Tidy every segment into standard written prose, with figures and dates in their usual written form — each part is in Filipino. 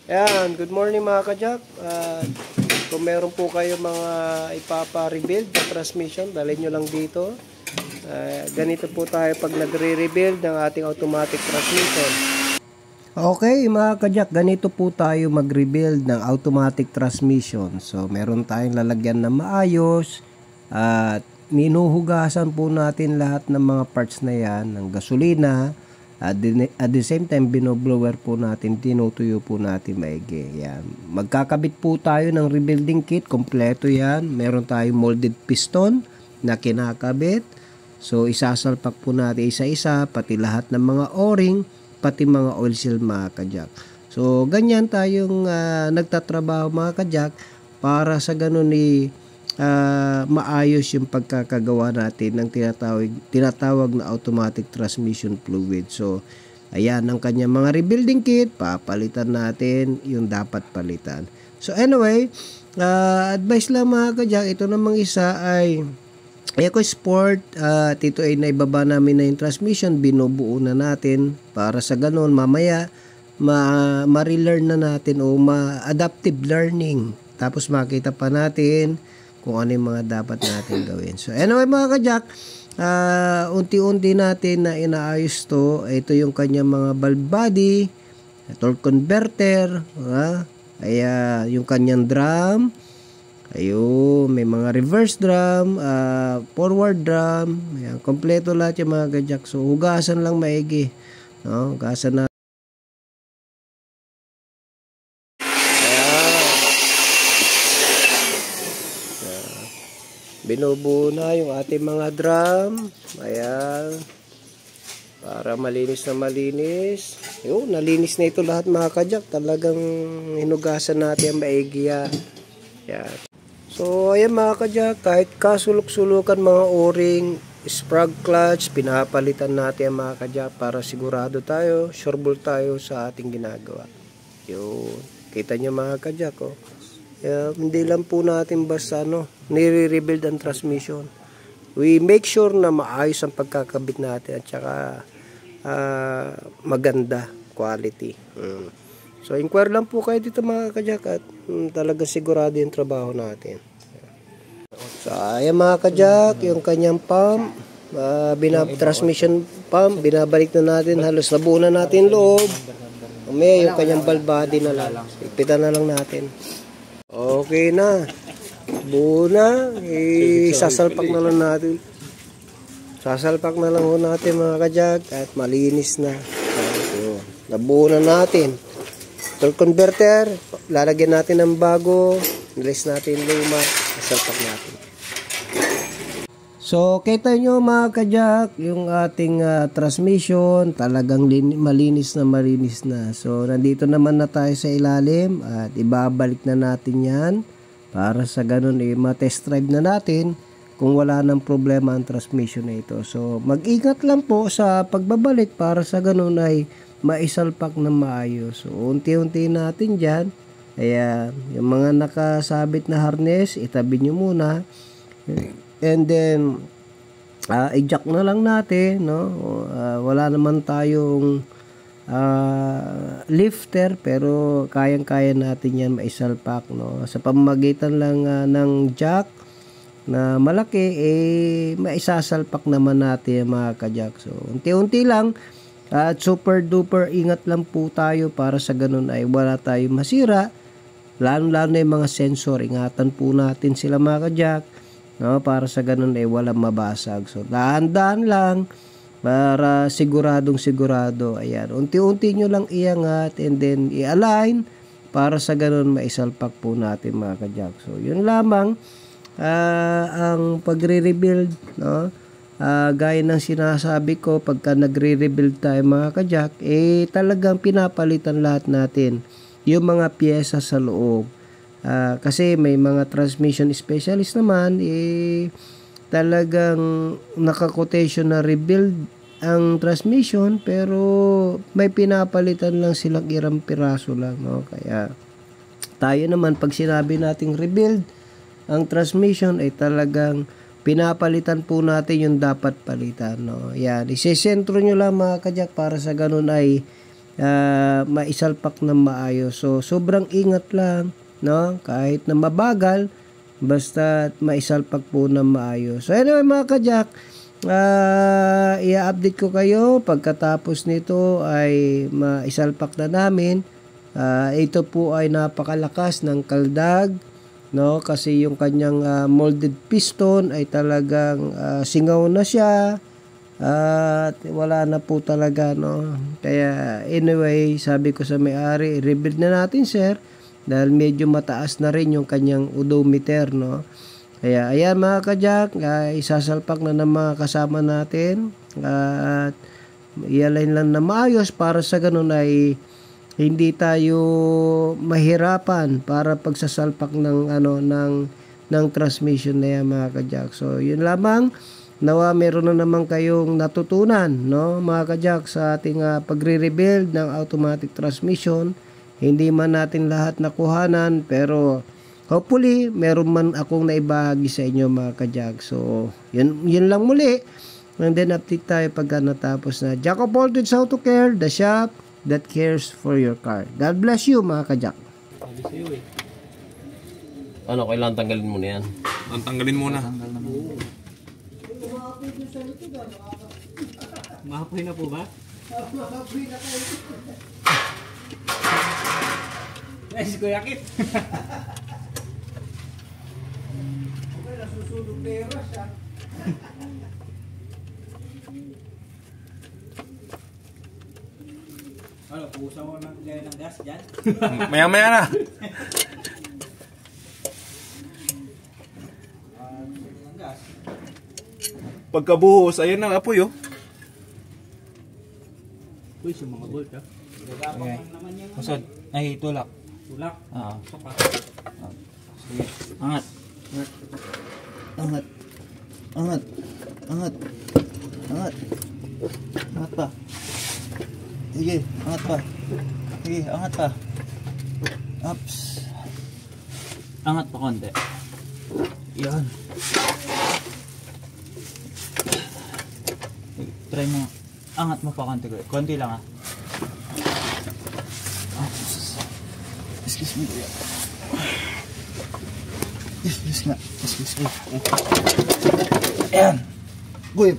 Yan, good morning mga kajak. Kung meron po kayo mga ipapa-rebuild na transmission, dalhin nyo lang dito. Ganito po tayo pag nagre-rebuild ng ating automatic transmission. Okay mga kajak, ganito po tayo mag-rebuild ng automatic transmission. So meron tayong lalagyan na maayos at minuhugasan po natin lahat ng mga parts na yan, ng gasolina. At the same time, binoblower po natin, tinutuyo po natin maigi. Yan. Magkakabit po tayo ng rebuilding kit, kompleto yan. Meron tayong molded piston na kinakabit. So, isasalpak po natin isa-isa, pati lahat ng mga o-ring, pati mga oil seal mga kajak. So, ganyan tayong nagtatrabaho mga kajak para sa ganun maayos yung pagkakagawa natin ng tinatawag na automatic transmission fluid. So, ayan ang kanyang mga rebuilding kit, papalitan natin yung dapat palitan. So, anyway, advice lang mga kajak, ito namang isa ay EcoSport. Ito ay naibaba namin na yung transmission, binubuo na natin para sa ganun mamaya ma-relearn na natin o ma-adaptive learning. Tapos makita pa natin kung ano yung mga dapat natin gawin. So anyway mga kajak, unti-unti natin na inaayos to. Ito yung kanyang mga valve body, torque converter, yung kanyang drum, ayun, may mga reverse drum, forward drum, ayan, kompleto lahat yung mga kajak. So hugasan lang maigi, no? Hugasan na. Binubuo na yung ating mga drum. Ayan. Para malinis na malinis. Yun, nalinis na ito lahat mga kajak. Talagang hinugasan natin ang maigi yan. Ayan. So, ayan mga kajak. Kahit kasulok-sulukan mga o-ring, sprag clutch, pinapalitan natin ang mga kajak para sigurado tayo, sureball tayo sa ating ginagawa. Yun. Kita nyo mga kajak, oh. Hindi lang po natin basta nire-rebuild ang transmission. We make sure na maayos ang pagkakabit natin at saka maganda quality. So inquire lang po kayo dito mga kajak at talagang sigurado yung trabaho natin. So ayan mga kajak, yung kanyang pump, transmission pump, binabalik na natin, halos nabuo na natin loob. May yung kanyang valve body na lang. Ipitan na lang natin. Okay na. Buo na. Sasalpak na lang natin. Sasalpak na lang natin mga kajak at malinis na. So, nabuo na natin. Torque converter, lalagyan natin ng bago. Nilis natin luma. Sasalpak natin. So, kita nyo mga kajak, yung ating transmission, talagang malinis na. So, nandito naman na tayo sa ilalim at ibabalik na natin yan para sa ganun ma-test drive na natin kung wala nang problema ang transmission na ito. So, mag-ingat lang po sa pagbabalik para sa ganun ay maisalpak na maayos. So, unti-unti natin dyan. Ayan, yung mga nakasabit na harness, itabi nyo muna. And then i-jack na lang natin, no? Wala naman tayong lifter pero kayang-kaya natin yan maisalpak, no? Sa pamamagitan lang ng jack na malaki maisasalpak naman natin mga kajak. So unti-unti lang at super duper ingat lang po tayo para sa ganun ay wala tayong masira, lalo-lalo na yung mga sensor, ingatan po natin sila mga kajak, no, para sa ganun walang mabasag. So dahan-dahan lang para sigurado. Ayan, unti-unti nyo lang iangat and then i-align para sa ganun maisalpak po natin mga kajak. So yun lamang ang pagre-rebuild, no? Gaya ng sinasabi ko, pagka nagre-rebuild tayo mga kajak, talagang pinapalitan lahat natin yung mga pyesa sa loob. Kasi may mga transmission specialist naman talagang naka-quotation na rebuild ang transmission pero may pinapalitan lang silang irang piraso lang, no? Kaya tayo naman pag sinabi nating rebuild ang transmission ay talagang pinapalitan po natin yung dapat palitan, no? Yan, isesentro nyo lang mga kajak para sa ganun ay maisalpak ng maayos. So sobrang ingat lang, no? Kahit na mabagal, basta maisalpak po ng maayos. So anyway mga ka-jack, i-update ko kayo pagkatapos nito ay maisalpak na namin. Ito po ay napakalakas ng kaldag, no? Kasi yung kanyang molded piston ay talagang singaw na siya. At wala na po talaga, no? Kaya anyway, sabi ko sa may-ari, rebuild na natin sir, dahil medyo mataas na rin yung kanyang odometer, no? Kaya ayan mga ka-jack, isasalpak na ng mga kasama natin at i-align lang na maayos para sa ganun ay hindi tayo mahirapan para pagsasalpak ng ng transmission na yan mga ka-jack. So yun lamang. Nawa meron na naman kayong natutunan, no, mga ka-jack, sa ating pagre-rebuild ng automatic transmission. Hindi man natin lahat nakuhanan, pero hopefully meron man akong naibahagi sa inyo mga ka-jack. So yun lang muli, and then update tayo pagka natapos na. Jack of Voltage Auto Care, the shop that cares for your car. God bless you mga ka-jack. Ano, kailangan tanggalin mo na yan? Ang tanggalin muna. Mahapoy na po ba? Mahapoy na kayo. Ay, si Kuya Kit. Okay, nasusunog na yung rush, ha? Ano, pusa mo ng gaya ng gas dyan? Maya-maya na. Ng gas. Pagkabuhos, ayun ang apoy oh. Uy, sa mga bolt ha? Gagapang lang naman yung Pusod. Ay, tulak. tulak. Oo. Sopa. Sige. Angat. Angat. Angat. Angat. Angat. Angat pa. Sige, angat pa. Sige, angat pa. Ups. Angat pa konti. Yan. Sige, try mo. Angat mo pa konti. Konti lang ah. Excuse me. Excuse nga. Excuse me. Ayan. Guy,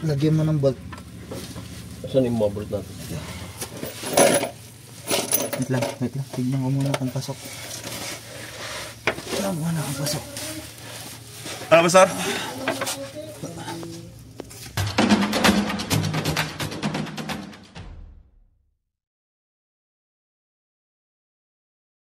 lagyan mo ng bolt. Saan yung bolt natin? Wait lang. Tignan ko muna kung pasok. Tignan mo muna kung pasok. Ano ba sir?